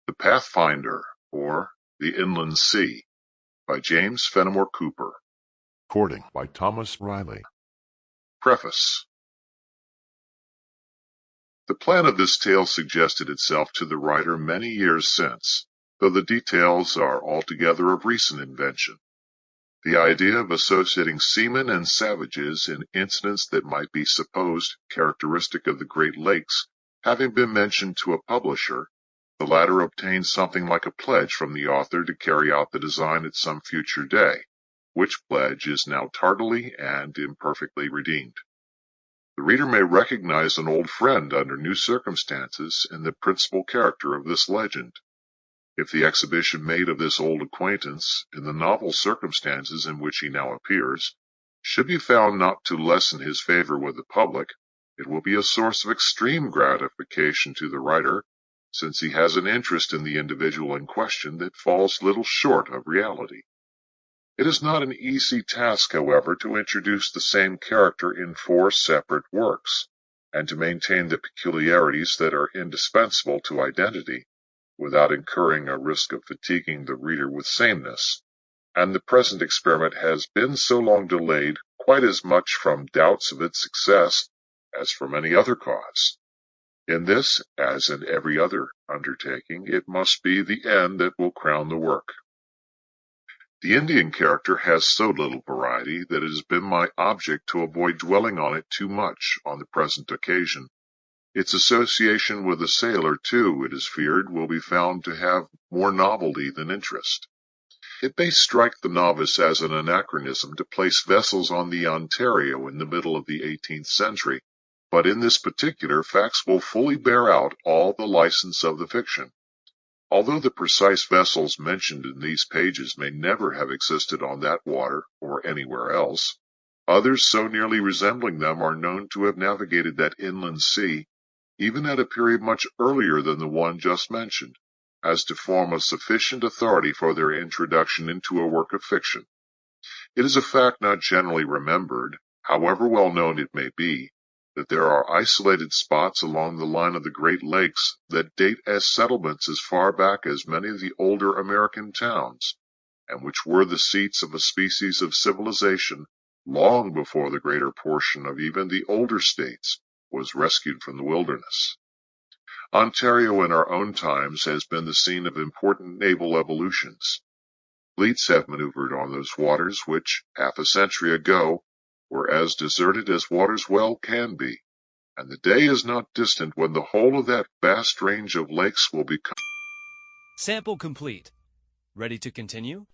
The Pathfinder, or The Inland Sea, by James Fenimore Cooper. Recording by Thomas Riley. Preface. The plan of this tale suggested itself to the writer many years since, though the details are altogether of recent invention. The idea of associating seamen and savages in incidents that might be supposed characteristic of the Great Lakes having been mentioned to a publisher, the latter obtained something like a pledge from the author to carry out the design at some future day, which pledge is now tardily and imperfectly redeemed. The reader may recognize an old friend under new circumstances in the principal character of this legend. If the exhibition made of this old acquaintance, in the novel circumstances in which he now appears, should be found not to lessen his favor with the public, it will be a source of extreme gratification to the writer, since he has an interest in the individual in question that falls little short of reality. It is not an easy task, however, to introduce the same character in 4 separate works, and to maintain the peculiarities that are indispensable to identity, without incurring a risk of fatiguing the reader with sameness, and the present experiment has been so long delayed quite as much from doubts of its success as from any other cause. In this, as in every other undertaking, it must be the end that will crown the work. The Indian character has so little variety that it has been my object to avoid dwelling on it too much on the present occasion. Its association with the sailor, too, it is feared, will be found to have more novelty than interest. It may strike the novice as an anachronism to place vessels on the Ontario in the middle of the 18th century, but in this particular facts will fully bear out all the license of the fiction. Although the precise vessels mentioned in these pages may never have existed on that water or anywhere else, others so nearly resembling them are known to have navigated that inland sea, even at a period much earlier than the one just mentioned, as to form a sufficient authority for their introduction into a work of fiction. It is a fact not generally remembered, however well known it may be, that there are isolated spots along the line of the Great Lakes that date as settlements as far back as many of the older American towns, and which were the seats of a species of civilization long before the greater portion of even the older states was rescued from the wilderness. Ontario in our own times has been the scene of important naval evolutions. Fleets have maneuvered on those waters which, half a century ago, were as deserted as waters well can be, and the day is not distant when the whole of that vast range of lakes will become... Sample complete. Ready to continue?